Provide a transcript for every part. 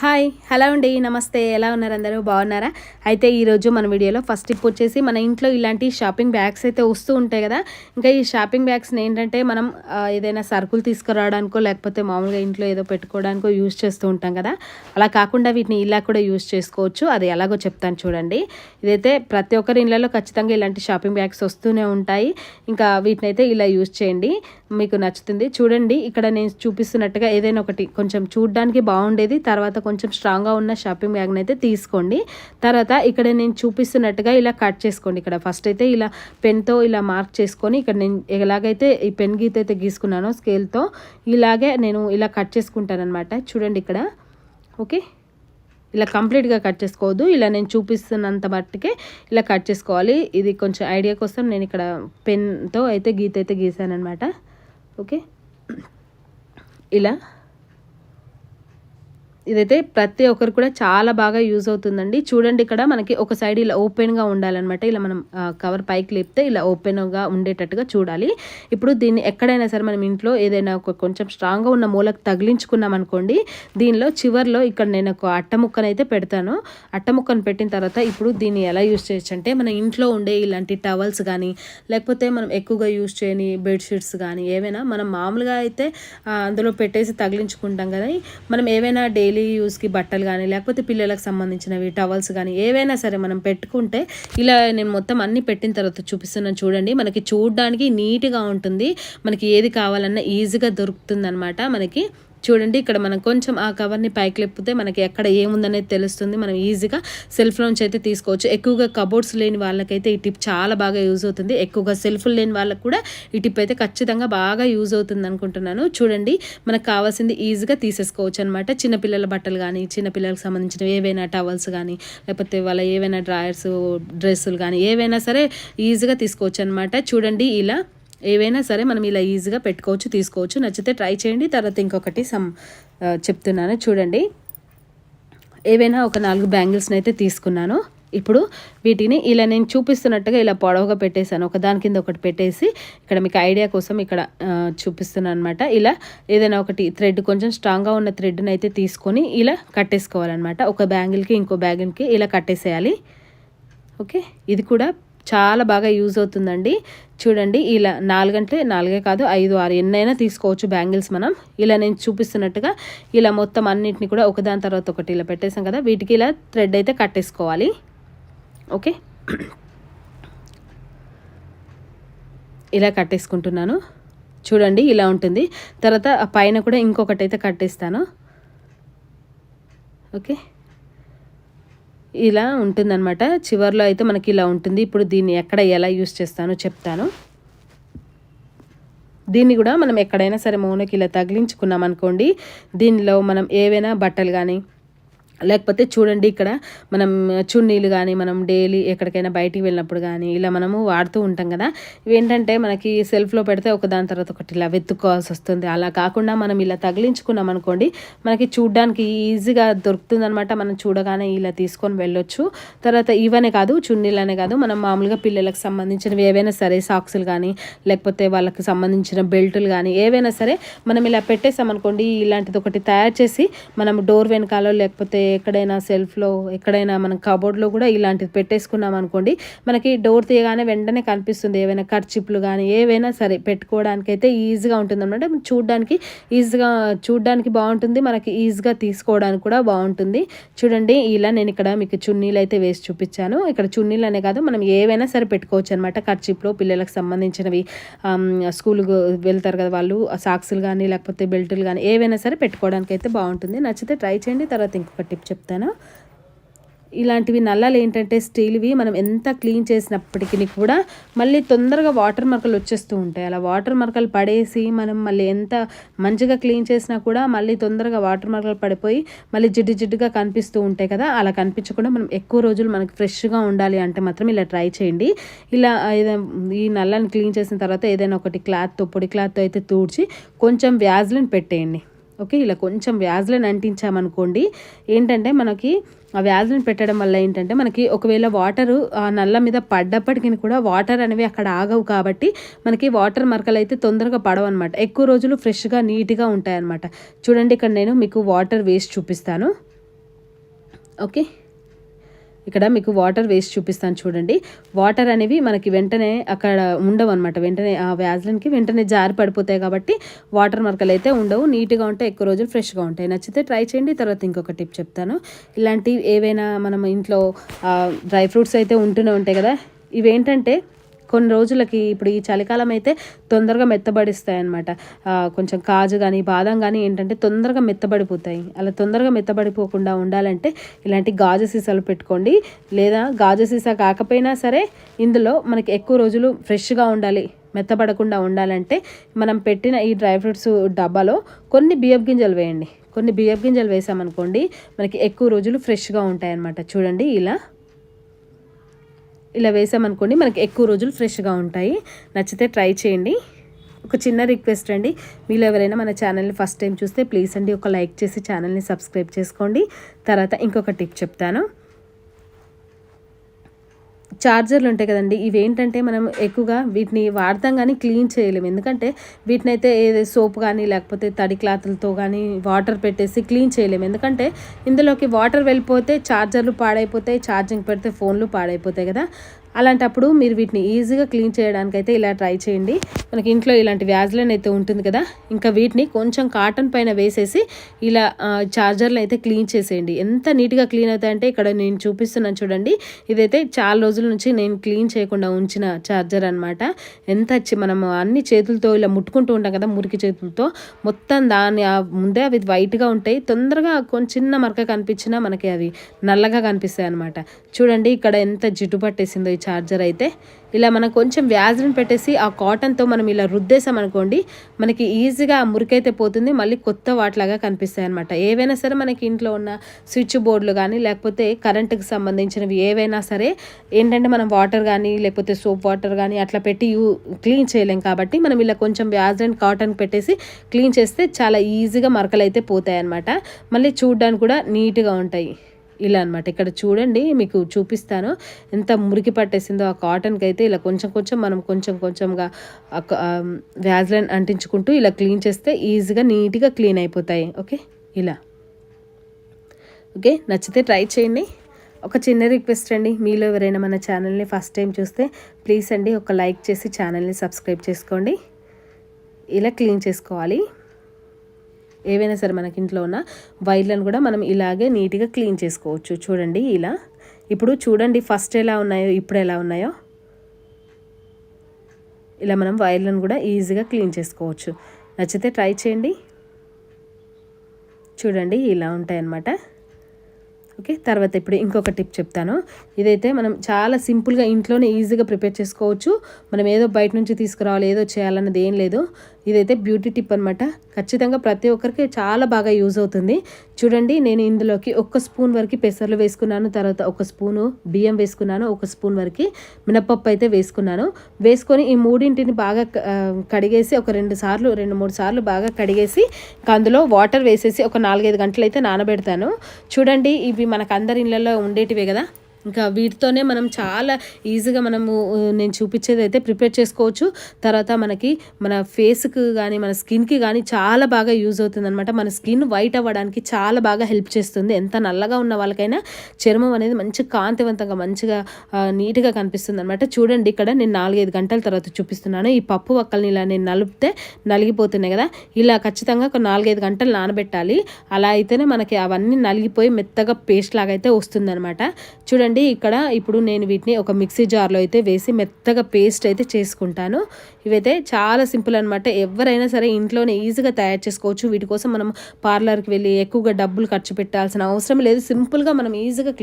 Hi hello అండి నమస్తే ఎలా ఉన్నారు అందరూ బాగున్నారా అయితే ఈరోజు మన వీడియోలో ఫస్ట్ టిప్ వచ్చేసి మన ఇంట్లో ఇలాంటి షాపింగ్ బ్యాగ్స్ అయితే వస్తూ ఉంటాయి కదా ఇంకా ఈ షాపింగ్ బ్యాగ్స్ని ఏంటంటే మనం ఏదైనా సరుకులు తీసుకురావడానికో లేకపోతే మామూలుగా ఇంట్లో ఏదో పెట్టుకోవడానికో యూజ్ చేస్తూ ఉంటాం కదా అలా కాకుండా వీటిని ఇలా కూడా యూజ్ చేసుకోవచ్చు అది ఎలాగో చెప్తాను చూడండి ఇదైతే ప్రతి ఒక్కరి ఇళ్ళలో ఖచ్చితంగా ఇలాంటి షాపింగ్ బ్యాగ్స్ వస్తూనే ఉంటాయి ఇంకా వీటిని అయితే ఇలా యూజ్ చేయండి మీకు నచ్చుతుంది చూడండి ఇక్కడ నేను చూపిస్తున్నట్టుగా ఏదైనా ఒకటి కొంచెం చూడడానికి బాగుండేది తర్వాత కొంచెం స్ట్రాంగ్గా ఉన్న షాపింగ్ బ్యాగ్ని అయితే తీసుకోండి తర్వాత ఇక్కడ నేను చూపిస్తున్నట్టుగా ఇలా కట్ చేసుకోండి ఇక్కడ ఫస్ట్ అయితే ఇలా పెన్తో ఇలా మార్క్ చేసుకొని ఇక్కడ నేను ఎలాగైతే ఈ పెన్ గీత అయితే గీసుకున్నానో స్కేల్తో ఇలాగే నేను ఇలా కట్ చేసుకుంటాను అనమాట చూడండి ఇక్కడ ఓకే ఇలా కంప్లీట్గా కట్ చేసుకోవద్దు ఇలా నేను చూపిస్తున్నంత మట్టుకే ఇలా కట్ చేసుకోవాలి ఇది కొంచెం ఐడియా కోసం నేను ఇక్కడ పెన్తో అయితే గీత అయితే గీసాను అనమాట ఓకే ఇలా ఇదైతే ప్రతి ఒక్కరు కూడా చాలా బాగా యూజ్ అవుతుందండి చూడండి ఇక్కడ మనకి ఒక సైడ్ ఇలా ఓపెన్గా ఉండాలన్నమాట ఇలా మనం కవర్ పైకి లేపితే ఇలా ఓపెన్గా ఉండేటట్టుగా చూడాలి ఇప్పుడు దీన్ని ఎక్కడైనా సరే మనం ఇంట్లో ఏదైనా కొంచెం స్ట్రాంగ్గా ఉన్న మూలకు తగిలించుకున్నాం అనుకోండి దీనిలో చివర్లో ఇక్కడ నేను ఒక అట్ట ముక్కనైతే పెడతాను అట్ట ముక్కను పెట్టిన తర్వాత ఇప్పుడు దీన్ని ఎలా యూజ్ చేయొచ్చు అంటే మన ఇంట్లో ఉండే ఇలాంటి టవల్స్ కానీ లేకపోతే మనం ఎక్కువగా యూజ్ చేయని బెడ్షీట్స్ కానీ ఏవైనా మనం మామూలుగా అయితే అందులో పెట్టేసి తగిలించుకుంటాం కదా మనం ఏవైనా డైలీ యూస్కి బట్టలు కానీ లేకపోతే పిల్లలకు సంబంధించినవి టవల్స్ కానీ ఏవైనా సరే మనం పెట్టుకుంటే ఇలా నేను మొత్తం అన్ని పెట్టిన తర్వాత చూపిస్తున్నాను చూడండి మనకి చూడడానికి నీట్గా ఉంటుంది మనకి ఏది కావాలన్నా ఈజీగా దొరుకుతుంది అనమాట మనకి చూడండి ఇక్కడ మనం కొంచెం ఆ కవర్ని పైకి లేపితే మనకి ఎక్కడ ఏముందనేది తెలుస్తుంది మనం ఈజీగా సెల్ఫ్లో నుంచి అయితే తీసుకోవచ్చు ఎక్కువగా కబోర్డ్స్ లేని వాళ్ళకైతే ఈ టిప్ చాలా బాగా యూజ్ అవుతుంది ఎక్కువగా సెల్ఫ్లు లేని వాళ్ళకి కూడా ఈ టిప్ అయితే ఖచ్చితంగా బాగా యూజ్ అవుతుంది అనుకుంటున్నాను చూడండి మనకు కావాల్సింది ఈజీగా తీసేసుకోవచ్చు అనమాట చిన్నపిల్లల బట్టలు కానీ చిన్నపిల్లలకు సంబంధించిన ఏవైనా టవల్స్ కానీ లేకపోతే వాళ్ళ ఏవైనా డ్రాయర్స్ డ్రెస్సులు కానీ ఏవైనా సరే ఈజీగా తీసుకోవచ్చు అనమాట చూడండి ఇలా ఏవైనా సరే మనం ఇలా ఈజీగా పెట్టుకోవచ్చు తీసుకోవచ్చు నచ్చితే ట్రై చేయండి తర్వాత ఇంకొకటి చెప్తున్నాను చూడండి ఏవైనా ఒక 4 బ్యాంగిల్స్ని అయితే తీసుకున్నాను ఇప్పుడు వీటిని ఇలా నేను చూపిస్తున్నట్టుగా ఇలా పొడవుగా పెట్టేశాను ఒక దాని కింద ఒకటి పెట్టేసి ఇక్కడ మీకు ఐడియా కోసం ఇక్కడ చూపిస్తున్నాను అనమాట ఇలా ఏదైనా ఒకటి థ్రెడ్ కొంచెం స్ట్రాంగ్గా ఉన్న థ్రెడ్ని అయితే తీసుకొని ఇలా కట్టేసుకోవాలన్నమాట ఒక బ్యాంగిల్కి ఇంకో బ్యాంగిల్కి ఇలా కట్టేసేయాలి ఓకే ఇది కూడా చాలా బాగా యూజ్ అవుతుందండి చూడండి ఇలా 4 అంటే 4 కాదు 5 6 ఎన్నైనా తీసుకోవచ్చు బ్యాంగిల్స్ మనం ఇలా నేను చూపిస్తున్నట్టుగా ఇలా మొత్తం అన్నిటిని కూడా ఒకదాని తర్వాత ఒకటి ఇలా పెట్టేసాం కదా వీటికి ఇలా థ్రెడ్ అయితే కట్టేసుకోవాలి ఓకే ఇలా కట్టేసుకుంటున్నాను చూడండి ఇలా ఉంటుంది తర్వాత ఆ పైన కూడా ఇంకొకటి అయితే కట్టేస్తాను ఓకే ఇలా ఉంటుందన్నమాట చివర్లో అయితే మనకి ఇలా ఉంటుంది ఇప్పుడు దీన్ని ఎక్కడ ఎలా యూస్ చేస్తానో చెప్తాను దీన్ని కూడా మనం ఎక్కడైనా సరే మూలకి ఇలా తగిలించుకున్నాం అనుకోండి దీనిలో మనం ఏవైనా బట్టలు కానీ లేకపోతే చూడండి ఇక్కడ మనం చున్నీలు కానీ మనం డైలీ ఎక్కడికైనా బయటికి వెళ్ళినప్పుడు కానీ ఇలా మనము వాడుతూ ఉంటాం కదా ఇవేంటంటే మనకి సెల్ఫ్లో పెడితే ఒకదాని తర్వాత ఒకటి ఇలా వెతుక్కోవాల్సి వస్తుంది అలా కాకుండా మనం ఇలా తగిలించుకున్నాం అనుకోండి మనకి చూడడానికి ఈజీగా దొరుకుతుంది అనమాట మనం చూడగానే ఇలా తీసుకొని వెళ్ళొచ్చు తర్వాత ఇవనే కాదు చున్నీలనే కాదు మనం మామూలుగా పిల్లలకు సంబంధించినవి ఏవైనా సరే సాక్సులు కానీ లేకపోతే వాళ్ళకి సంబంధించిన బెల్టులు కానీ ఏవైనా సరే మనం ఇలా పెట్టేసామనుకోండి ఇలాంటిది ఒకటి తయారు చేసి మనం డోర్ వెనకాలో లేకపోతే ఎక్కడైనా సెల్ఫ్లో ఎక్కడైనా మనం కబోర్డ్లో కూడా ఇలాంటిది పెట్టేసుకున్నాం అనుకోండి మనకి డోర్ తీయగానే వెంటనే కనిపిస్తుంది ఏవైనా కర్చిప్లు కానీ ఏవైనా సరే పెట్టుకోవడానికి అయితే ఈజీగా ఉంటుంది అనమాట చూడడానికి బాగుంటుంది మనకి ఈజీగా తీసుకోవడానికి కూడా బాగుంటుంది చూడండి ఇలా నేను ఇక్కడ మీకు చున్నీలు అయితే వేసి చూపించాను ఇక్కడ చున్నీలు అనే కాదు మనం ఏవైనా సరే పెట్టుకోవచ్చు అనమాట కర్చిప్లో పిల్లలకు సంబంధించినవి స్కూల్కి వెళ్తారు కదా వాళ్ళు సాక్సులు కానీ లేకపోతే బెల్టులు కానీ ఏవైనా సరే పెట్టుకోవడానికి అయితే బాగుంటుంది నచ్చితే ట్రై చేయండి తర్వాత ఇంకొక టిప్ చెప్తాను ఇలాంటివి నల్లాలు ఏంటంటే స్టీల్వి మనం ఎంత క్లీన్ చేసినప్పటికీ కూడా మళ్ళీ తొందరగా వాటర్ మరకలు వచ్చేస్తూ ఉంటాయి అలా వాటర్ మరకలు పడేసి మనం మళ్ళీ ఎంత మంచిగా క్లీన్ చేసినా కూడా మళ్ళీ తొందరగా వాటర్ మరకలు పడిపోయి మళ్ళీ జిడ్డుగా కనిపిస్తూ ఉంటాయి కదా అలా కనిపించకుండా మనం ఎక్కువ రోజులు మనకి ఫ్రెష్గా ఉండాలి అంటే మాత్రం ఇలా ట్రై చేయండి ఇలా ఈ నల్లాన్ని క్లీన్ చేసిన తర్వాత ఏదైనా ఒకటి పొడి క్లాత్తో అయితే తూడ్చి కొంచెం వ్యాజ్లిన్ పెట్టేయండి ఓకే ఇలా కొంచెం వ్యాజ్లిన్ అంటించామనుకోండి ఏంటంటే మనకి ఆ వ్యాజ్లిన్ పెట్టడం వల్ల ఏంటంటే మనకి ఒకవేళ వాటరు ఆ నల్ల మీద పడ్డప్పటికీ కూడా వాటర్ అనేవి అక్కడ ఆగవు కాబట్టి మనకి వాటర్ మరకలు అయితే తొందరగా పడవు అనమాట ఎక్కువ రోజులు ఫ్రెష్గా నీట్గా ఉంటాయి అనమాట చూడండి ఇక్కడ నేను మీకు వాటర్ వేసి చూపిస్తాను ఓకే, ఇక్కడ మీకు వాటర్ వేసి చూపిస్తాను చూడండి. వాటర్ అనేవి మనకి వెంటనే అక్కడ ఉండవు అనమాట. వెంటనే ఆ వ్యాజ్లిన్కి వెంటనే జారి పడిపోతాయి కాబట్టి వాటర్ మరకలు అయితే ఉండవు. నీట్గా ఉంటాయి, ఎక్కువ రోజులు ఫ్రెష్గా ఉంటాయి. నచ్చితే ట్రై చేయండి. తర్వాత ఇంకొక టిప్ చెప్తాను. ఇలాంటివి ఏవైనా మనం ఇంట్లో డ్రై ఫ్రూట్స్ అయితే ఉంటూనే ఉంటాయి కదా, ఇవేంటంటే కొన్ని రోజులకి ఇప్పుడు ఈ చలికాలం అయితే తొందరగా మెత్తబడిస్తాయి అన్నమాట. కొంచెం కాజు కానీ బాదం కానీ ఏంటంటే తొందరగా మెత్తబడిపోతాయి. అలా తొందరగా మెత్తబడిపోకుండా ఉండాలంటే ఇలాంటి గాజు సీసాలు పెట్టుకోండి. లేదా గాజు సీసా కాకపోయినా సరే ఇందులో మనకి ఎక్కువ రోజులు ఫ్రెష్గా ఉండాలి, మెత్తబడకుండా ఉండాలంటే మనం పెట్టిన ఈ డ్రై ఫ్రూట్స్ డబ్బాలో కొన్ని బియ్యపు గింజలు వేయండి. కొన్ని బియ్యపు గింజలు వేసామనుకోండి మనకి ఎక్కువ రోజులు ఫ్రెష్గా ఉంటాయి అన్నమాట. చూడండి ఇలా వేసామనుకోండి మనకి ఎక్కువ రోజులు ఫ్రెష్గా ఉంటాయి. నచ్చితే ట్రై చేయండి. ఒక చిన్న రిక్వెస్ట్ అండి, మీలో ఎవరైనా మన ఛానల్ని ఫస్ట్ టైం చూస్తే ప్లీజ్ అండి ఒక లైక్ చేసి ఛానల్ని సబ్స్క్రైబ్ చేసుకోండి. తర్వాత ఇంకొక టిప్ చెప్తాను. చార్జర్లు ఉంటాయి కదండి, ఇవేంటంటే మనం ఎక్కువగా వీటిని వాడతాం కానీ క్లీన్ చేయలేము. ఎందుకంటే వీటిని అయితే సోప్ కానీ లేకపోతే తడి క్లాతులతో కానీ వాటర్ పెట్టేసి క్లీన్ చేయలేము. ఎందుకంటే ఇందులోకి వాటర్ వెళ్ళిపోతే ఛార్జర్లు పాడైపోతాయి, ఛార్జింగ్ పెడితే ఫోన్లు పాడైపోతాయి కదా. అలాంటప్పుడు మీరు వీటిని ఈజీగా క్లీన్ చేయడానికైతే ఇలా ట్రై చేయండి. మనకి ఇంట్లో ఇలాంటి వ్యాజ్లైన్ అయితే ఉంటుంది కదా, ఇంకా వీటిని కొంచెం కాటన్ పైన వేసేసి ఇలా చార్జర్లు అయితే క్లీన్ చేసేయండి. ఎంత నీట్గా క్లీన్ అవుతాయంటే ఇక్కడ నేను చూపిస్తున్నాను చూడండి. ఇదైతే చాలా రోజుల నుంచి నేను క్లీన్ చేయకుండా ఉంచిన చార్జర్ అనమాట. ఎంత మనం అన్ని చేతులతో ఇలా ముట్టుకుంటూ ఉంటాం కదా, మురికి చేతులతో మొత్తం దాన్ని ముందే అవి వైట్గా ఉంటాయి. తొందరగా కొంచెం చిన్న మరక కనిపించినా మనకి అవి నల్లగా కనిపిస్తాయి అనమాట. చూడండి ఇక్కడ ఎంత జిడ్డు పట్టేసిందో ఈ చార్జర్ అయితే. ఇలా మనం కొంచెం వ్యాజ్లిన్ పెట్టేసి ఆ కాటన్తో మనం ఇలా రుద్దేసాం అనుకోండి మనకి ఈజీగా ఆ మురికైతే పోతుంది, మళ్ళీ కొత్త వాటిలాగా కనిపిస్తాయి అనమాట. ఏవైనా సరే మనకి ఇంట్లో ఉన్న స్విచ్ బోర్డులు కానీ లేకపోతే కరెంటుకి సంబంధించినవి ఏవైనా సరే ఏంటంటే మనం వాటర్ కానీ లేకపోతే సోప్ వాటర్ కానీ అట్లా పెట్టి క్లీన్ చేయలేం కాబట్టి మనం ఇలా కొంచెం వ్యాజ్లిన్ కాటన్ పెట్టేసి క్లీన్ చేస్తే చాలా ఈజీగా మరకలు అయితే పోతాయి అన్నమాట. మళ్ళీ చూడడానికి కూడా నీట్గా ఉంటాయి. ఇలా అనమాట. ఇక్కడ చూడండి మీకు చూపిస్తాను ఎంత మురికి పట్టేసిందో ఆ కాటన్కి అయితే. ఇలా కొంచెం మనం కొంచెంగా వ్యాజ్లైన్ అంటించుకుంటూ ఇలా క్లీన్ చేస్తే ఈజీగా నీట్గా క్లీన్ అయిపోతాయి. ఓకే, ఇలా ఓకే. నచ్చితే ట్రై చేయండి. ఒక చిన్న రిక్వెస్ట్ అండి, మీలో ఎవరైనా మన ఛానల్ని ఫస్ట్ టైం చూస్తే ప్లీజ్ అండి ఒక లైక్ చేసి ఛానల్ని సబ్స్క్రైబ్ చేసుకోండి. ఇలా క్లీన్ చేసుకోవాలి. ఏవైనా సరే మనకి ఇంట్లో ఉన్న వైర్లను కూడా మనం ఇలాగే నీట్గా క్లీన్ చేసుకోవచ్చు. చూడండి ఇలా. ఇప్పుడు చూడండి ఫస్ట్ ఎలా ఉన్నాయో ఇప్పుడు ఎలా ఉన్నాయో. ఇలా మనం వైర్లను కూడా ఈజీగా క్లీన్ చేసుకోవచ్చు. నచ్చితే ట్రై చేయండి. చూడండి ఇలా ఉంటాయన్నమాట. ఓకే, తర్వాత ఇప్పుడు ఇంకొక టిప్ చెప్తాను. ఇదైతే మనం చాలా సింపుల్గా ఇంట్లోనే ఈజీగా ప్రిపేర్ చేసుకోవచ్చు. మనం ఏదో బయట నుంచి తీసుకురావాలి ఏదో చేయాలన్నది ఏం లేదు. ఇదైతే బ్యూటీ టిప్ అనమాట. ఖచ్చితంగా ప్రతి ఒక్కరికి చాలా బాగా యూజ్ అవుతుంది. చూడండి నేను ఇందులోకి 1 స్పూన్ వరకు పెసర్లు వేసుకున్నాను, తర్వాత 1 స్పూను బియ్యం వేసుకున్నాను, 1 స్పూన్ వరకు మినపప్పు అయితే వేసుకున్నాను. వేసుకొని ఈ మూడింటిని బాగా కడిగేసి ఒక 2-3 సార్లు బాగా కడిగేసి అందులో వాటర్ వేసేసి ఒక 4-5 గంటలు అయితే నానబెడతాను. చూడండి ఇవి మనకు అందరి ఇళ్ళల్లో ఉండేటివే కదా, ఇంకా వీటితోనే మనం చాలా ఈజీగా నేను చూపించేది అయితే ప్రిపేర్ చేసుకోవచ్చు. తర్వాత మనకి మన ఫేస్కి కానీ మన స్కిన్కి కానీ చాలా బాగా యూజ్ అవుతుంది అనమాట. మన స్కిన్ వైట్ అవ్వడానికి చాలా బాగా హెల్ప్ చేస్తుంది. ఎంత నల్లగా ఉన్న వాళ్ళకైనా చర్మం అనేది మంచి కాంతివంతంగా మంచిగా నీట్గా కనిపిస్తుంది అనమాట. చూడండి ఇక్కడ నేను 4-5 గంటల తర్వాత చూపిస్తున్నాను. ఈ పప్పు వక్కల్ని ఇలా నేను నలిపితే నలిగిపోతున్నాయి కదా, ఇలా ఖచ్చితంగా ఒక 4-5 గంటలు నానబెట్టాలి. అలా అయితేనే మనకి అవన్నీ నలిగిపోయి మెత్తగా పేస్ట్ లాగా అయితే వస్తుంది అనమాట. చూడండి ఇక్కడ ఇప్పుడు నేను వీటిని ఒక మిక్సీ జార్లో అయితే వేసి మెత్తగా పేస్ట్ అయితే చేసుకుంటాను. ఇవైతే చాలా సింపుల్ అనమాట. ఎవరైనా సరే ఇంట్లోనే ఈజీగా తయారు చేసుకోవచ్చు. వీటి కోసం మనం పార్లర్కి వెళ్ళి ఎక్కువగా డబ్బులు ఖర్చు పెట్టాల్సిన అవసరం లేదు. సింపుల్గా మనం ఈజీగా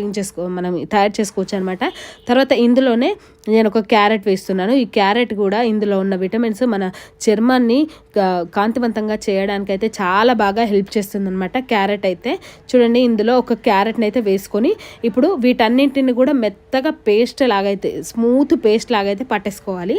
మనం తయారు చేసుకోవచ్చు అనమాట. తర్వాత ఇందులోనే నేను ఒక క్యారెట్ వేస్తున్నాను. ఈ క్యారెట్ కూడా ఇందులో ఉన్న విటమిన్స్ మన చర్మాన్ని కాంతివంతంగా చేయడానికి అయితే చాలా బాగా హెల్ప్ చేస్తుంది అనమాట క్యారెట్ అయితే. చూడండి ఇందులో ఒక క్యారెట్ని అయితే వేసుకొని ఇప్పుడు వీటన్నింటిని కూడా మెత్తగా పేస్ట్ లాగైతే స్మూత్ పేస్ట్ లాగైతే పట్టేసుకోవాలి.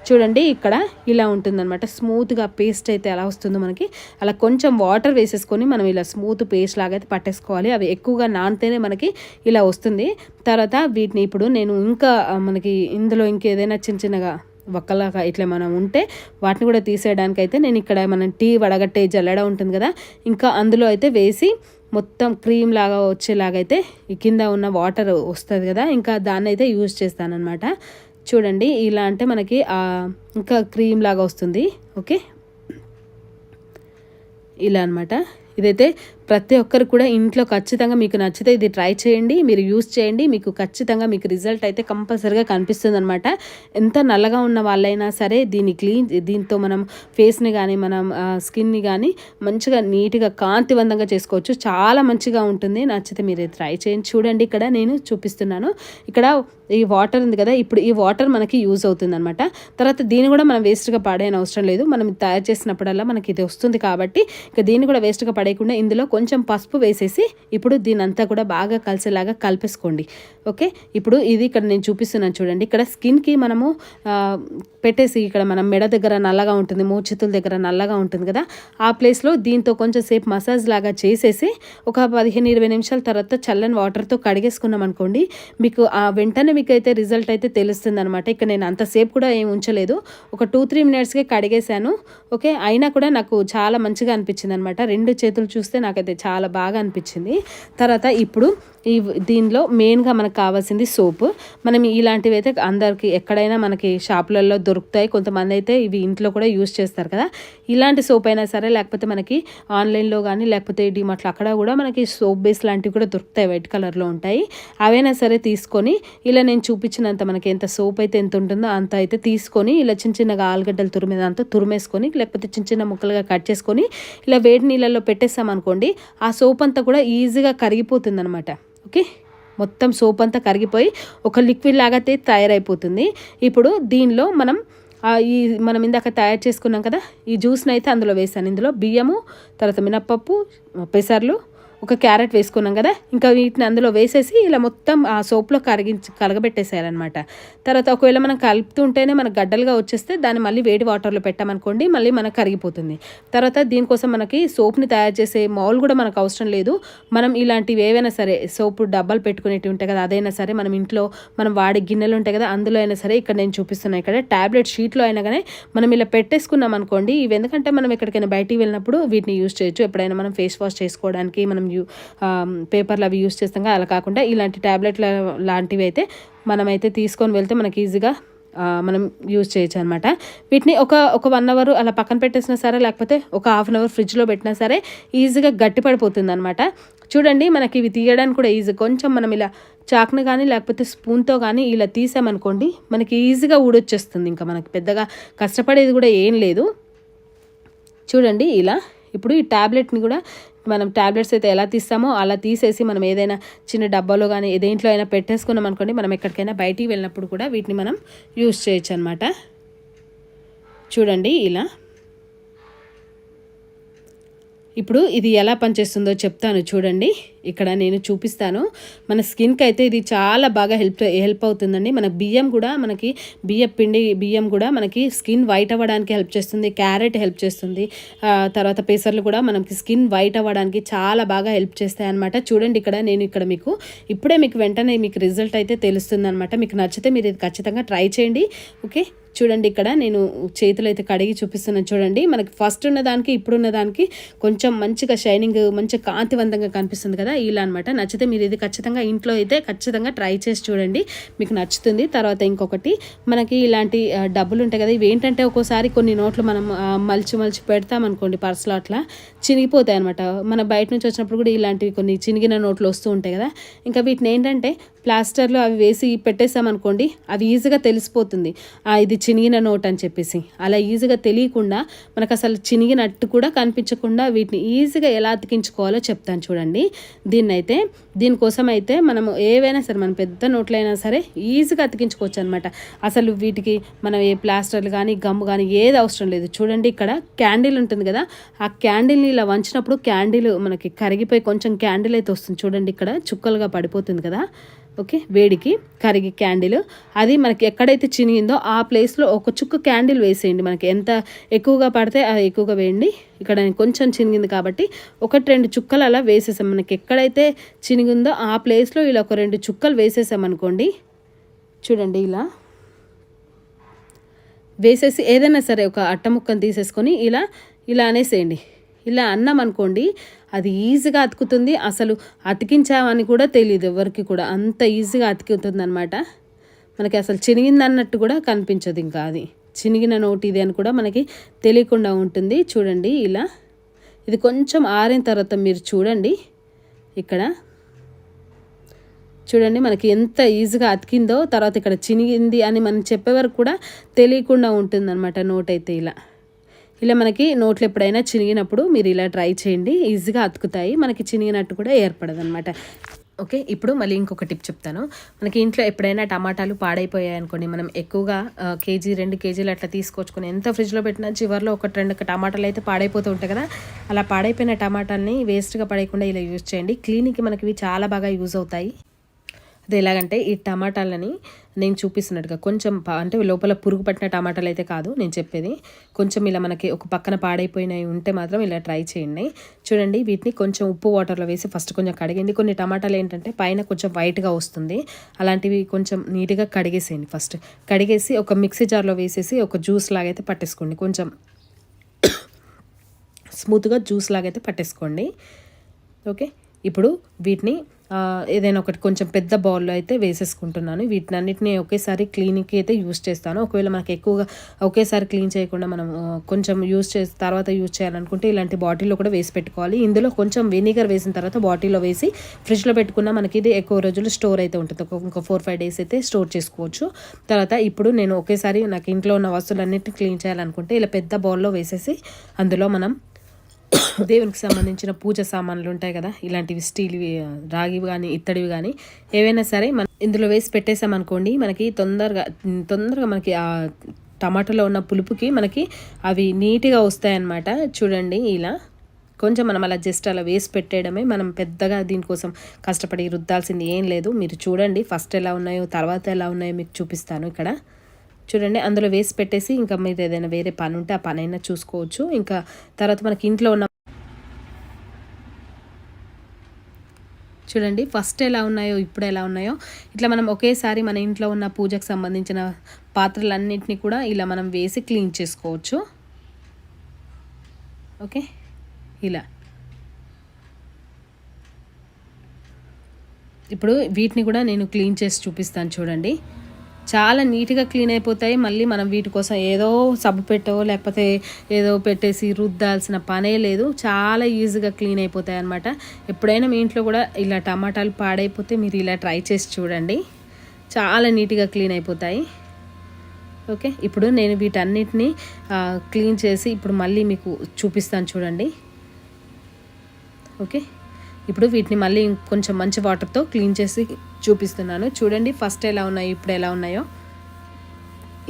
చూడండి ఇక్కడ ఇలా ఉంటుందన్నమాట. స్మూత్గా పేస్ట్ అయితే ఎలా వస్తుందో మనకి అలా కొంచెం వాటర్ వేసేసుకొని మనం ఇలా స్మూత్ పేస్ట్ లాగైతే పట్టేసుకోవాలి. అవి ఎక్కువగా నానితేనే మనకి ఇలా వస్తుంది. తర్వాత వీటిని ఇప్పుడు నేను ఇంకా మనకి ఇందులో ఇంకేదైనా చిన్నగా వక్కలాగా ఇట్లా మనం ఉంటే వాటిని కూడా తీసేయడానికి అయితే నేను ఇక్కడ మనం టీ వడగట్టే జల్లెడ ఉంటుంది కదా, ఇంకా అందులో అయితే వేసి మొత్తం క్రీమ్ లాగా వచ్చేలాగైతే ఈ కింద ఉన్న వాటర్ వస్తుంది కదా, ఇంకా దాన్ని అయితే యూజ్ చేస్తానన్నమాట. చూడండి ఇలా అంటే మనకి ఇంకా క్రీమ్ లాగా వస్తుంది. ఓకే, ఇలా అనమాట. ఇదైతే ప్రతి ఒక్కరు కూడా ఇంట్లో ఖచ్చితంగా మీకు నచ్చితే ఇది ట్రై చేయండి, మీరు యూస్ చేయండి, మీకు ఖచ్చితంగా మీకు రిజల్ట్ అయితే కంపల్సరీగా కనిపిస్తుంది అనమాట. ఎంత నల్లగా ఉన్న వాళ్ళైనా సరే దీంతో మనం ఫేస్ని కానీ మనం స్కిన్ని కానీ మంచిగా నీట్గా కాంతివంతంగా చేసుకోవచ్చు. చాలా మంచిగా ఉంటుంది. నచ్చితే మీరు ట్రై చేయండి. చూడండి ఇక్కడ నేను చూపిస్తున్నాను. ఇక్కడ ఈ వాటర్ ఉంది కదా, ఇప్పుడు ఈ వాటర్ మనకి యూజ్ అవుతుంది అనమాట. తర్వాత దీన్ని కూడా మనం వేస్ట్గా పడేయని అవసరం లేదు. మనం తయారు చేసినప్పుడల్లా మనకి ఇది వస్తుంది కాబట్టి ఇక దీన్ని కూడా వేస్ట్గా పడేయకుండా ఇందులో కొంచెం పసుపు వేసేసి ఇప్పుడు దీని అంతా కూడా బాగా కలిసేలాగా కలిపేసుకోండి. ఓకే, ఇప్పుడు ఇది ఇక్కడ నేను చూపిస్తున్నాను చూడండి. ఇక్కడ స్కిన్కి మనము పెట్టేసి ఇక్కడ మనం మెడ దగ్గర నల్లగా ఉంటుంది, మోచేతుల దగ్గర నల్లగా ఉంటుంది కదా, ఆ ప్లేస్లో దీంతో కొంచెం సేపు మసాజ్ లాగా చేసేసి ఒక 15-20 నిమిషాల తర్వాత చల్లని వాటర్తో కడిగేసుకున్నాం అనుకోండి, మీకు వెంటనే మీకు అయితే రిజల్ట్ అయితే తెలుస్తుంది అనమాట. ఇక్కడ నేను అంతసేపు కూడా ఏం ఉంచలేదు, ఒక 2-3 మినిట్స్కే కడిగేశాను. ఓకే, అయినా కూడా నాకు చాలా మంచిగా అనిపించింది అనమాట. 2 చేతులు చూస్తే నాకైతే చాలా బాగా అనిపించింది. తర్వాత ఇప్పుడు దీనిలో మెయిన్గా మనకు కావాల్సింది సోపు. మనం ఇలాంటివి అయితే అందరికి ఎక్కడైనా మనకి షాపులలో దొరుకుతాయి. కొంతమంది అయితే ఇవి ఇంట్లో కూడా యూజ్ చేస్తారు కదా. ఇలాంటి సోప్ అయినా సరే, లేకపోతే మనకి ఆన్లైన్లో కానీ లేకపోతే డిమార్ట్లో అక్కడ కూడా మనకి సోప్ బేస్ లాంటివి కూడా దొరుకుతాయి, వైట్ కలర్లో ఉంటాయి. అవైనా సరే తీసుకొని ఇలా నేను చూపించినంత మనకి ఎంత సోప్ అయితే ఎంత ఉంటుందో అంత అయితే తీసుకొని ఇలా చిన్న చిన్నగా ఆలుగడ్డలు తురిమేదంతా తురిమేసుకొని, లేకపోతే చిన్న చిన్న ముక్కలుగా కట్ చేసుకొని ఇలా వేడి నీళ్ళల్లో పెట్టేస్తామనుకోండి, ఆ సోప్ అంతా కూడా ఈజీగా కరిగిపోతుంది అనమాట. ఓకే, మొత్తం సోప్ అంతా కరిగిపోయి ఒక లిక్విడ్ లాగా తయారైపోతుంది. ఇప్పుడు దీనిలో మనం ఇందాక తయారు చేసుకున్నాం కదా, ఈ జ్యూస్ని అయితే అందులో వేసాను. ఇందులో బియ్యము, తర్వాత మినప్పప్పు, పెసర్లు, ఒక క్యారెట్ వేసుకున్నాం కదా, ఇంకా వీటిని అందులో వేసేసి ఇలా మొత్తం ఆ సోప్లో కరగబెట్టేసేయాలన్నమాట. తర్వాత ఒకవేళ మనం కలుపుతుంటేనే మనకు గడ్డలుగా వచ్చేస్తే దాన్ని మళ్ళీ వేడి వాటర్లో పెట్టామనుకోండి, మళ్ళీ మనకు కరిగిపోతుంది. తర్వాత దీనికోసం మనకి సోప్ని తయారు చేసే మౌల్ కూడా మనకు అవసరం లేదు. మనం ఇలాంటివి ఏవైనా సరే సోపు డబ్బాలు పెట్టుకునేవి ఉంటాయి కదా, అదైనా సరే మనం ఇంట్లో మనం వాడే గిన్నెలు ఉంటాయి కదా, అందులో అయినా సరే, ఇక్కడ నేను చూపిస్తున్నాను ఇక్కడ ట్యాబ్లెట్ షీట్లో అయినా కానీ మనం ఇలా పెట్టేసుకున్నాం అనుకోండి. ఇవి ఎందుకంటే మనం ఎక్కడికైనా బయటికి వెళ్ళినప్పుడు వీటిని యూజ్ చేయొచ్చు. ఎప్పుడైనా మనం ఫేస్ వాష్ చేసుకోవడానికి మనం పేపర్లు అవి యూజ్ చేస్తాం కదా, అలా కాకుండా ఇలాంటి ట్యాబ్లెట్ల లాంటివి అయితే మనమైతే తీసుకొని వెళ్తే మనకి ఈజీగా మనం యూజ్ చేయొచ్చు అనమాట. వీటిని ఒక 1 అవర్ అలా పక్కన పెట్టేసినా సరే, లేకపోతే ఒక 1/2 అవర్ ఫ్రిడ్జ్లో పెట్టినా సరే ఈజీగా గట్టి పడిపోతుంది అనమాట. చూడండి మనకి ఇవి తీయడానికి కూడా ఈజీ. కొంచెం మనం ఇలా చాక్ని కానీ లేకపోతే స్పూన్తో కానీ ఇలా తీసామనుకోండి, మనకి ఈజీగా ఊడొచ్చేస్తుంది. ఇంకా మనకి పెద్దగా కష్టపడేది కూడా ఏం లేదు. చూడండి ఇలా. ఇప్పుడు ఈ ట్యాబ్లెట్ని కూడా మనం ట్యాబ్లెట్స్ అయితే ఎలా తీస్తామో అలా తీసేసి మనం ఏదైనా చిన్న డబ్బాలో కానీ దేంట్లో అయినా పెట్టేసుకున్నాం అనుకోండి, మనం ఎక్కడికైనా బయటికి వెళ్ళినప్పుడు కూడా వీటిని మనం యూజ్ చేయొచ్చు అనమాట. చూడండి ఇలా. ఇప్పుడు ఇది ఎలా పనిచేస్తుందో చెప్తాను చూడండి. ఇక్కడ నేను చూపిస్తాను. మన స్కిన్కి అయితే ఇది చాలా బాగా హెల్ప్ అవుతుందండి. మన బియ్యం కూడా మనకి స్కిన్ వైట్ అవ్వడానికి హెల్ప్ చేస్తుంది. క్యారెట్ హెల్ప్ చేస్తుంది. తర్వాత పెసర్లు కూడా మనకి స్కిన్ వైట్ అవ్వడానికి చాలా బాగా హెల్ప్ చేస్తాయి అనమాట. చూడండి ఇక్కడ నేను ఇప్పుడే మీకు వెంటనే మీకు రిజల్ట్ అయితే తెలుస్తుంది అనమాట. మీకు నచ్చితే మీరు ఇది ఖచ్చితంగా ట్రై చేయండి. ఓకే, చూడండి ఇక్కడ నేను చేతులు అయితే కడిగి చూపిస్తున్నాను చూడండి. మనకి ఫస్ట్ ఉన్నదానికి ఇప్పుడున్న దానికి కొంచెం మంచిగా షైనింగ్, మంచిగా కాంతివంతంగా కనిపిస్తుంది కదా, ఇలా అనమాట. నచ్చితే మీరు ఇది ఖచ్చితంగా ఇంట్లో అయితే ఖచ్చితంగా ట్రై చేసి చూడండి, మీకు నచ్చుతుంది. తర్వాత ఇంకొకటి, మనకి ఇలాంటి డబ్బులు ఉంటాయి కదా, ఇవి ఏంటంటే ఒక్కోసారి కొన్ని నోట్లు మనం మలిచి పెడతామనుకోండి పర్సులో, అట్లా చినిగిపోతాయి అనమాట. మన బయట నుంచి వచ్చినప్పుడు కూడా ఇలాంటివి కొన్ని చినిగిన నోట్లు వస్తూ ఉంటాయి కదా. ఇంకా వీటిని ఏంటంటే ప్లాస్టర్లో అవి వేసి పెట్టేసామనుకోండి, అవి ఈజీగా తెలిసిపోతుంది ఇది చినిగిన నోట్ అని చెప్పేసి. అలా ఈజీగా తెలియకుండా మనకు అసలు చినిగినట్టు కూడా కనిపించకుండా వీటిని ఈజీగా ఎలా అతికించుకోవాలో చెప్తాను చూడండి. దీనికోసం అయితే మనము ఏవైనా సరే, మన పెద్ద నోట్లైనా సరే ఈజీగా అతికించుకోవచ్చు అనమాట. అసలు వీటికి మనం ఏ ప్లాస్టర్లు కానీ గమ్ము కానీ ఏది అవసరం లేదు. చూడండి ఇక్కడ క్యాండిల్ ఉంటుంది కదా, ఆ క్యాండిల్ని ఇలా వంచినప్పుడు క్యాండిల్ మనకి కరిగిపోయి కొంచెం క్యాండిల్ అయితే వస్తుంది చూడండి. ఇక్కడ చుక్కలుగా పడిపోతుంది కదా, ఓకే, వేడికి కరిగి క్యాండిల్ అది మనకి ఎక్కడైతే చినిగిందో ఆ ప్లేస్లో ఒక చుక్క క్యాండిల్ వేసేయండి. మనకి ఎంత ఎక్కువగా పడితే ఎక్కువగా వేయండి. ఇక్కడ నేను కొంచెం చినిగింది కాబట్టి 1-2 చుక్కలు అలా వేసేసాం. మనకి ఎక్కడైతే చినిగిందో ఆ ప్లేస్లో ఇలా ఒక 2 చుక్కలు వేసేసామనుకోండి. చూడండి ఇలా వేసేసి ఏదైనా సరే ఒక అట్ట ముక్కను తీసేసుకొని ఇలా ఇలా అనేసేయండి. ఇలా అన్నాం అనుకోండి అది ఈజీగా అతుకుతుంది. అసలు అతికించామని కూడా తెలియదు ఎవరికి కూడా, అంత ఈజీగా అతుకుతుంది అనమాట. మనకి అసలు చినిగిందన్నట్టు కూడా కనిపించదు. ఇంకా అది చినిగిన నోటి ఇది అని కూడా మనకి తెలియకుండా ఉంటుంది. చూడండి ఇలా ఇది కొంచెం ఆరిన తర్వాత మీరు చూడండి, ఇక్కడ చూడండి మనకి ఎంత ఈజీగా అతికిందో, తర్వాత ఇక్కడ చినిగింది అని మనం చెప్పే వరకు కూడా తెలియకుండా ఉంటుందన్నమాట నోట్ అయితే. ఇలా మనకి నోట్లు ఎప్పుడైనా చినిగినప్పుడు మీరు ఇలా ట్రై చేయండి, ఈజీగా అతుకుతాయి, మనకి చినిగినట్టు కూడా ఏర్పడదు అనమాట. ఓకే, ఇప్పుడు మళ్ళీ ఇంకొక టిప్ చెప్తాను. మనకి ఇంట్లో ఎప్పుడైనా టమాటాలు పాడైపోయాయి అనుకోండి, మనం ఎక్కువగా కేజీ 2 కేజీలు అట్లా తీసుకొచ్చుకొని ఎంత ఫ్రిడ్జ్లో పెట్టినా చివరిలో 1-2 టమాటాలు అయితే పాడైపోతూ ఉంటాయి కదా. అలా పాడైపోయిన టమాటాలని వేస్ట్గా పడేయకుండా ఇలా యూజ్ చేయండి. క్లీనింగ్కి మనకి ఇవి చాలా బాగా యూజ్ అవుతాయి. అది ఎలాగంటే ఈ టమాటాలని నేను చూపిస్తున్నట్టుగా కొంచెం అంటే లోపల పురుగు పట్టిన టమాటాలు అయితే కాదు నేను చెప్పేది, కొంచెం ఇలా మనకి ఒక పక్కన పాడైపోయినవి ఉంటే మాత్రం ఇలా ట్రై చేయండి. చూడండి వీటిని కొంచెం ఉప్పు వాటర్లో వేసి ఫస్ట్ కొంచెం కడిగింది. కొన్ని టమాటాలు ఏంటంటే పైన కొంచెం వైట్గా వస్తుంది, అలాంటివి కొంచెం నీట్గా కడిగేసేయండి. ఫస్ట్ కడిగేసి ఒక మిక్సీ జార్లో వేసేసి ఒక జ్యూస్ లాగైతే పట్టేసుకోండి, కొంచెం స్మూత్గా జ్యూస్ లాగైతే పట్టేసుకోండి. ఓకే, ఇప్పుడు వీటిని ఏదైనా ఒకటి కొంచెం పెద్ద బౌల్లో అయితే వేసేసుకుంటున్నాను. వీటిని అన్నిటిని ఒకేసారి క్లీనింగ్కి అయితే యూజ్ చేస్తాను. ఒకవేళ మనకి ఎక్కువగా ఒకేసారి క్లీన్ చేయకుండా మనం కొంచెం యూజ్ చేసి తర్వాత యూజ్ చేయాలనుకుంటే ఇలాంటి బాటిల్లో కూడా వేసి పెట్టుకోవాలి. ఇందులో కొంచెం వెనిగర్ వేసిన తర్వాత బాటిల్లో వేసి ఫ్రిడ్జ్లో పెట్టుకున్న మనకి ఇది ఎక్కువ రోజులు స్టోర్ అయితే ఉంటుంది, ఇంకా 4-5 డేస్ అయితే స్టోర్ చేసుకోవచ్చు. తర్వాత ఇప్పుడు నేను ఒకేసారి నాకు ఇంట్లో ఉన్న వస్తువులన్నిటిని క్లీన్ చేయాలనుకుంటే ఇలా పెద్ద బౌల్లో వేసేసి అందులో మనం దేవునికి సంబంధించిన పూజ సామాన్లు ఉంటాయి కదా, ఇలాంటివి స్టీల్వి, రాగివి కానీ ఇత్తడివి కానీ ఏవైనా సరే మనం ఇందులో వేసి పెట్టేసామనుకోండి, మనకి తొందరగా మనకి ఆ టమాటాలో ఉన్న పులుపుకి మనకి అవి నీట్గా వస్తాయన్నమాట. చూడండి ఇలా కొంచెం మనం అలా జస్ట్ అలా వేసి పెట్టేయడమే, మనం పెద్దగా దీనికోసం కష్టపడి రుద్దాల్సింది ఏం లేదు. మీరు చూడండి ఫస్ట్ ఎలా ఉన్నాయో తర్వాత ఎలా ఉన్నాయో మీకు చూపిస్తాను. ఇక్కడ చూడండి అందులో వేసి పెట్టేసి ఇంకా మీరు ఏదైనా వేరే పని ఉంటే ఆ పని అయినా చూసుకోవచ్చు. ఇంకా తర్వాత మనకి ఇంట్లో ఉన్న చూడండి ఫస్ట్ ఎలా ఉన్నాయో ఇప్పుడు ఎలా ఉన్నాయో ఇట్లా మనం ఒకేసారి మన ఇంట్లో ఉన్న పూజకు సంబంధించిన పాత్రలన్నింటినీ కూడా ఇలా మనం వేసి క్లీన్ చేసుకోవచ్చు. ఓకే, ఇలా ఇప్పుడు వీటిని కూడా నేను క్లీన్ చేసి చూపిస్తాను. చూడండి చాలా నీట్గా క్లీన్ అయిపోతాయి. మళ్ళీ మనం వీటి కోసం ఏదో సబ్బు పెట్టో లేకపోతే ఏదో పెట్టేసి రుద్దాల్సిన పనే లేదు, చాలా ఈజీగా క్లీన్ అయిపోతాయి అన్నమాట. ఎప్పుడైనా మీ ఇంట్లో కూడా ఇలా టమాటాలు పాడైపోతే మీరు ఇలా ట్రై చేసి చూడండి, చాలా నీట్గా క్లీన్ అయిపోతాయి. ఓకే, ఇప్పుడు నేను వీటన్నిటిని క్లీన్ చేసి ఇప్పుడు మళ్ళీ మీకు చూపిస్తాను చూడండి. ఓకే, ఇప్పుడు వీటిని మళ్ళీ కొంచెం మంచి వాటర్తో క్లీన్ చేసి చూపిస్తున్నాను. చూడండి ఫస్ట్ ఎలా ఉన్నాయో ఇప్పుడు ఎలా ఉన్నాయో.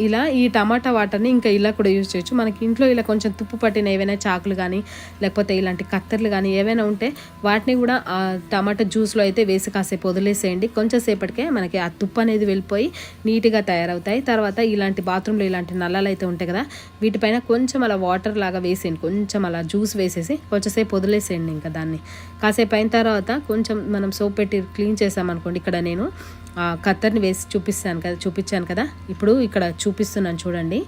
ఇలా ఈ టమాటా వాటర్ని ఇంకా ఇలా కూడా యూజ్ చేయొచ్చు. మనకి ఇంట్లో ఇలా కొంచెం తుప్పు పట్టిన ఏవైనా చాకులు కానీ లేకపోతే ఇలాంటి కత్తెర్లు కానీ ఏవైనా ఉంటే వాటిని కూడా ఆ టమాటా జ్యూస్లో అయితే వేసి కాసేపు వదిలేసేయండి. కొంచెం సేపటికే మనకి ఆ తుప్పు అనేది వెళ్ళిపోయి నీట్గా తయారవుతాయి. తర్వాత ఇలాంటి బాత్రూంలో ఇలాంటి నల్లలు అయితే ఉంటాయి కదా, వీటిపైన కొంచెం అలా వాటర్ లాగా వేసేయండి, కొంచెం అలా జ్యూస్ వేసేసి కొంచెంసేపు వదిలేసేయండి. ఇంకా దాన్ని కాసేపు అయిన తర్వాత కొంచెం మనం సోప్ పెట్టి క్లీన్ చేసామనుకోండి, ఇక్కడ నేను కత్తర్ని వేసి చూపించాను కదా, ఇప్పుడు ఇక్కడ చూపిస్తున్నాను చూడండి.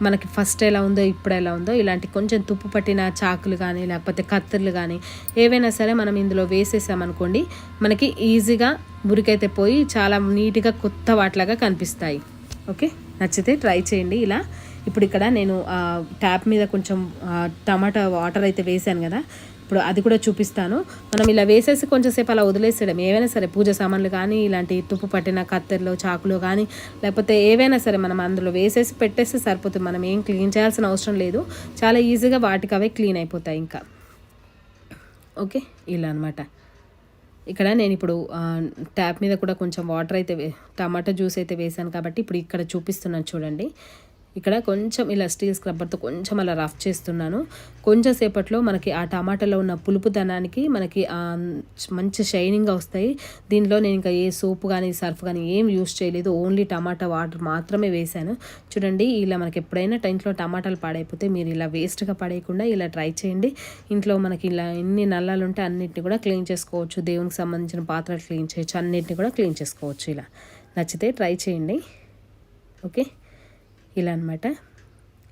మనకి ఫస్ట్ ఎలా ఉందో ఇప్పుడు ఎలా ఉందో ఇలాంటి కొంచెం తుప్పు పట్టిన చాకులు కానీ లేకపోతే కత్తెర్లు కానీ ఏవైనా సరే మనం ఇందులో వేసేసామనుకోండి, మనకి ఈజీగా మురికైతే పోయి చాలా నీట్గా కొత్త వాటిలాగా కనిపిస్తాయి. ఓకే, నచ్చితే ట్రై చేయండి ఇలా. ఇప్పుడు ఇక్కడ నేను ట్యాప్ మీద కొంచెం టమాటా వాటర్ అయితే వేసాను కదా, ఇప్పుడు అది కూడా చూపిస్తాను. మనం ఇలా వేసేసి కొంచెంసేపు అలా వదిలేసేయడం, ఏవైనా సరే పూజ సామాన్లు కానీ ఇలాంటి తుప్పు పట్టిన కత్తెరలు చాకులు కానీ లేకపోతే ఏవైనా సరే మనం అందులో వేసేసి పెట్టేస్తే సరిపోతుంది. మనం ఏం క్లీన్ చేయాల్సిన అవసరం లేదు, చాలా ఈజీగా వాటికి అవే క్లీన్ అయిపోతాయి ఇంకా. ఓకే, ఇలా అనమాట. ఇక్కడ నేను ఇప్పుడు ట్యాప్ మీద కూడా కొంచెం వాటర్ అయితే టమాటా జ్యూస్ అయితే వేసాను కాబట్టి ఇప్పుడు ఇక్కడ చూపిస్తున్నాను చూడండి. ఇక్కడ కొంచెం ఇలా స్టీల్ స్క్రబ్బర్తో కొంచెం అలా రఫ్ చేస్తున్నాను. కొంచెం సేపట్లో మనకి ఆ టమాటాలో ఉన్న పులుపుదనానికి మనకి మంచి షైనింగ్గా వస్తాయి. దీనిలో నేను ఇంకా ఏ సోపు కానీ సర్ఫ్ కానీ ఏం యూస్ చేయలేదు, ఓన్లీ టమాటా వాటర్ మాత్రమే వేశాను. చూడండి ఇలా మనకి ఎప్పుడైనా ఇంట్లో టమాటాలు పాడైపోతే మీరు ఇలా వేస్ట్గా పడేయకుండా ఇలా ట్రై చేయండి. ఇంట్లో మనకి ఇలా ఎన్ని నల్లాలు ఉంటే అన్నిటిని కూడా క్లీన్ చేసుకోవచ్చు, దేవునికి సంబంధించిన పాత్రలు క్లీన్ చేయొచ్చు, అన్నిటిని కూడా క్లీన్ చేసుకోవచ్చు. ఇలా నచ్చితే ట్రై చేయండి. ఓకే, ఇలా అనమాట.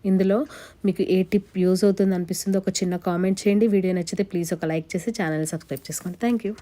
ఇందులో మీకు ఏ టిప్ యూజ్ అవుతుంది అనిపిస్తుందో ఒక చిన్న కామెంట్ చేయండి. వీడియో నచ్చితే ప్లీజ్ ఒక లైక్ చేసి ఛానల్ సబ్స్క్రైబ్ చేసుకోండి. Thank you.